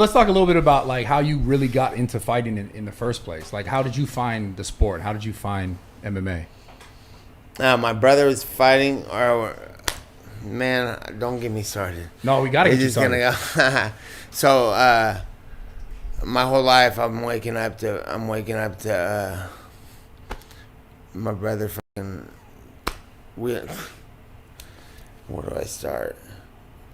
Let's talk a little bit about like how you really got into fighting in the first place. Like, how did you find the sport? How did you find MMA? My brother was fighting, or man, don't get me started. No, we gotta get you started. Go. So, my whole life, I'm waking up to my brother fucking. Where do I start?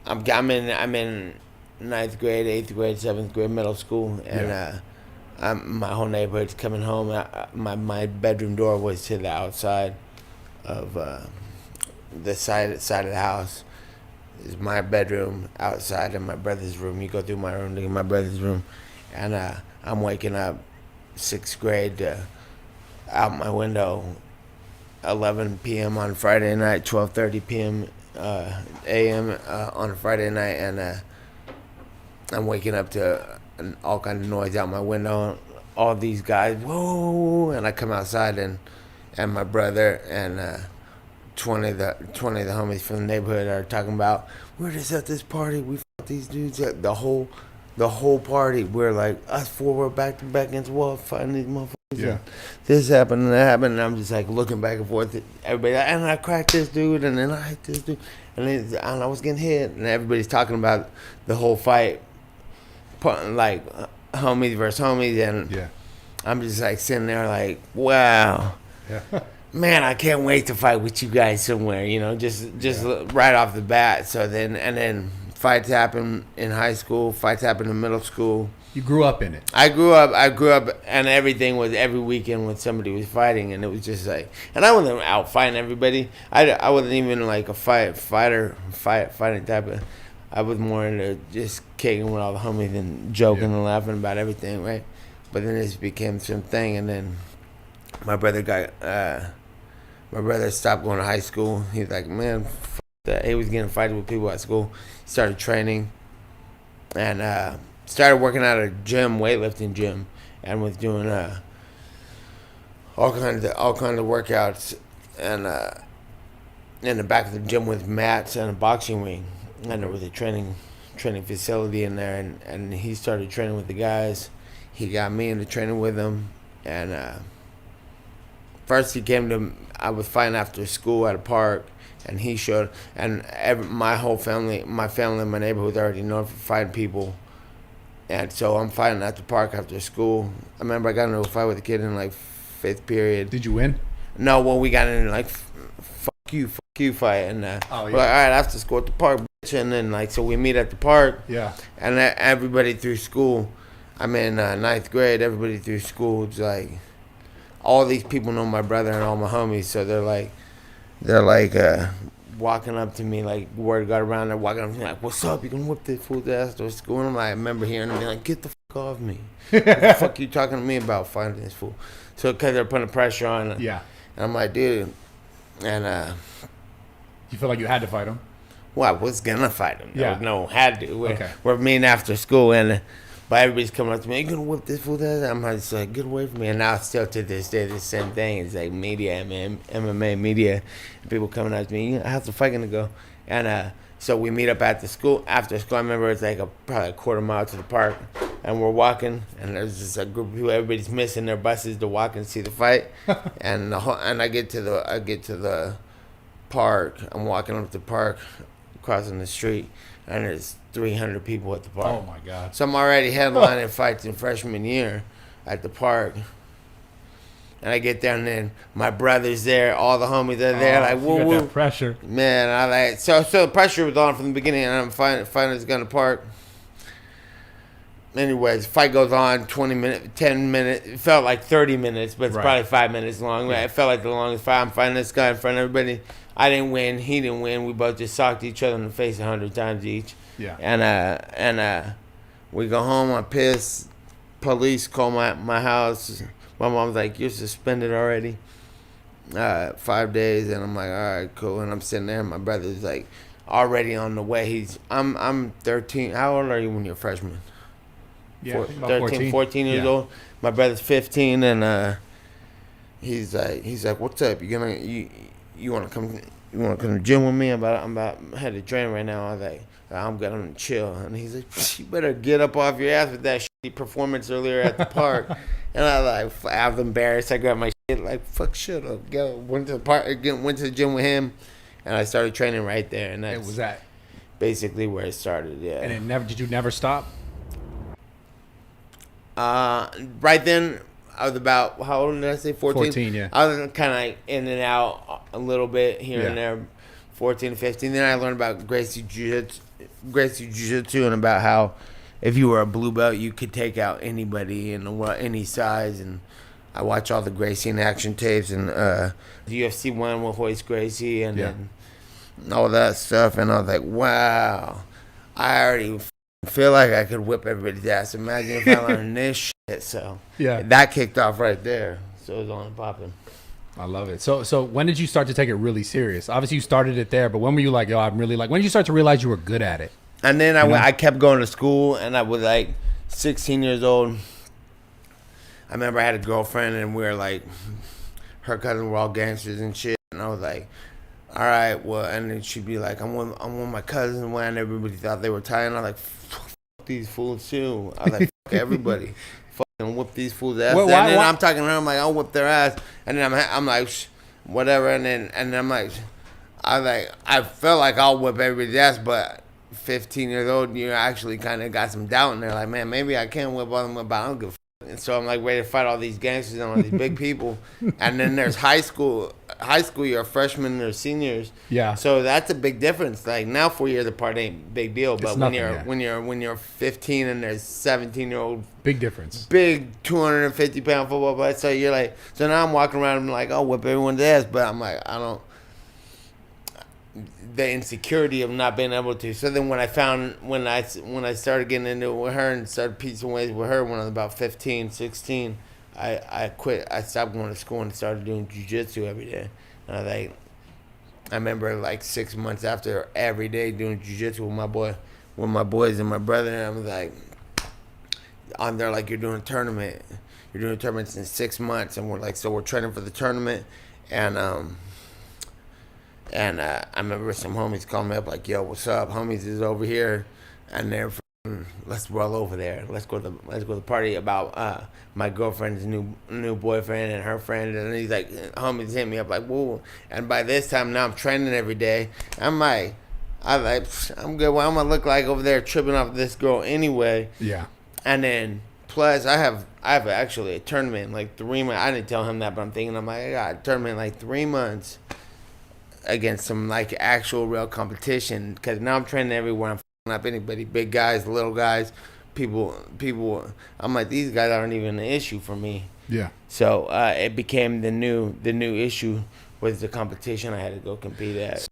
I'm in ninth grade, 8th grade, 7th grade, middle school, and my whole neighborhood's coming home. My bedroom door was to the outside of the side of the house. Is my bedroom outside of my brother's room. You go through my room to get my brother's room, and I'm waking up 6th grade out my window 11 p.m. on Friday night, 12:30 p.m. a.m. On a Friday night, and I'm waking up to all kind of noise out my window. All these guys, whoa! And I come outside, and my brother and 20 of the homies from the neighborhood are talking about, we're just at this party. We fought these dudes at the whole party. We're like, us four were back to back against the wall fighting these motherfuckers. Yeah. And this happened and that happened, and I'm just like looking back and forth at everybody. And I cracked this dude, and then I hit this dude, and I was getting hit, and everybody's talking about the whole fight, like homies versus homies, and I'm just like sitting there like, wow. Yeah. Man, I can't wait to fight with you guys somewhere, just right off the bat. So then fights happen in high school, fights happen in middle school. You grew up in it. I grew up, and everything was every weekend when somebody was fighting, and it was just like, and I wasn't out fighting everybody. I wasn't even like a fighting type of. I was more into just kicking with all the homies and joking and laughing about everything, right? But then this became some thing, and then my brother stopped going to high school. He was like, man, f that. He was getting fighting with people at school. He started training, and started working at a gym, weightlifting gym, and was doing all kinds of workouts, and in the back of the gym with mats and a boxing ring, and there was a training facility in there, and he started training with the guys. He got me into training with him, and first he came to. I was fighting after school at a park, and he showed, and my family in my neighborhood already known for fighting people. And so I'm fighting at the park after school. I remember I got into a fight with a kid in like 5th period. Did you win? No, well, we got into like fuck you fight, and we're like, all right, after school at the park, bitch. And then like, so we meet at the park. Yeah. And everybody through school, I'm in 9th grade. Everybody through school, it's like, all these people know my brother and all my homies, so they're like walking up to me, like, word got around, they're walking up to me like, what's up, you gonna whip this fool's ass to school? And I'm like, I remember hearing them be like, get the fuck off me. What the fuck you talking to me about, fighting this fool? So because they're putting pressure on. Yeah. And I'm like, dude, and you feel like you had to fight him? Well, I was gonna fight him. Yeah. No, had to. We're meeting after school, and but everybody's coming up to me, you gonna whip this fool ass? I'm just like, get away from me. And now still to this day, the same thing. It's like media, MMA media, and people coming up to me, how's the fight gonna go? And so we meet up at the school. After school, I remember it's like probably a quarter mile to the park, and we're walking, and there's just a group of people. Everybody's missing their buses to walk and see the fight, and I get to the park. I'm walking up the park, crossing the street, and there's 300 people at the park. Oh my God! So I'm already headlining fights in freshman year at the park, and I get there, and then my brother's there, all the homies are there, like woo woo. That pressure, man. I like so the pressure was on from the beginning, and I'm fighting this guy in the park. Anyways, fight goes on 20 minutes, 10 minutes. It felt like 30 minutes, but it's probably 5 minutes long. Yeah. It felt like the longest fight. I'm fighting this guy in front of everybody. I didn't win. He didn't win. We both just socked each other in the face 100 times each. Yeah. And we go home. I'm pissed. Police call my house. My mom's like, "You're suspended already." 5 days, and I'm like, all right, cool. And I'm sitting there, and my brother's like already on the way. I'm 13. How old are you when you're a freshman? Yeah, 13, 14 years old. My brother's 15, and he's like, what's up? You want to come? you want to come to the gym with me? I'm head to train right now. I was like, I'm good. I'm gonna chill. And he's like, you better get up off your ass with that shitty performance earlier at the park. And I was embarrassed. I grabbed my shit like, fuck, shut up. Go. Went to the park. Again, went to the gym with him, and I started training right there. And that was that basically where it started. Yeah. And did you never stop? Right then, I was about, how old did I say? 14? 14, yeah. I was kind of like in and out a little bit here and there, 14 to 15. Then I learned about Gracie Jiu-Jitsu and about how if you were a blue belt, you could take out anybody in the world, any size. And I watched all the Gracie in action tapes and the UFC one with Royce Gracie and all that stuff. And I was like, wow, I already feel like I could whip everybody's ass. Imagine if I learned this shit. So that kicked off right there. So it was on and popping. I love it. So when did you start to take it really serious? Obviously you started it there, but when were you like, yo, I'm really like, when did you start to realize you were good at it? And then I kept going to school, and I was like 16 years old. I remember I had a girlfriend, and we were like, her cousins were all gangsters and shit. And I was like, all right, well, and then she'd be like, I'm with my cousins, and everybody thought they were tight. And I was like, fuck these fools too. I was like, fuck everybody. Fucking whip these fools' ass. And then I'm talking to her, I'm like, I'll whip their ass. And then I'm like, whatever. And then I'm like, I felt like I'll whip everybody's ass, but 15 years old, you actually kind of got some doubt in there. Like, man, maybe I can whip all them, but I don't give a fuck. And so I'm like ready to fight all these gangsters and all these big people. And then there's high school. You're a freshman or seniors. Yeah. So that's a big difference. Like now, 4 years apart ain't big deal. But when you're 15 and there's 17-year-old, big difference. Big 250-pound football player. So you're like, so now I'm walking around. I'm like, I'll whip everyone's ass. But I'm like, I don't. The insecurity of not being able to. So then when I started getting into it with her and started piecing ways with her when I was about 15, 16, I quit. I stopped going to school and started doing jiu-jitsu every day. And I remember like 6 months after every day doing jiu-jitsu with my boys and my brother, and I was like, on there like, you're doing a tournament. You're doing tournaments in 6 months, and we're training for the tournament, and I remember some homies calling me up like, yo, what's up? Homies is over here. And they're let's roll over there. Let's go to the party about my girlfriend's new boyfriend and her friend. And he's like, homies hit me up like, whoa. And by this time now I'm training every day. I'm good. What I'm gonna look like over there tripping off this girl anyway. Yeah. And then plus I have actually a tournament in like 3 months. I didn't tell him that, but I'm thinking I got a tournament in like 3 months. Against some like actual real competition, because now I'm training everywhere. I'm f***ing up anybody, big guys, little guys, people. I'm like, these guys aren't even an issue for me. Yeah. So it became the new issue was the competition I had to go compete at.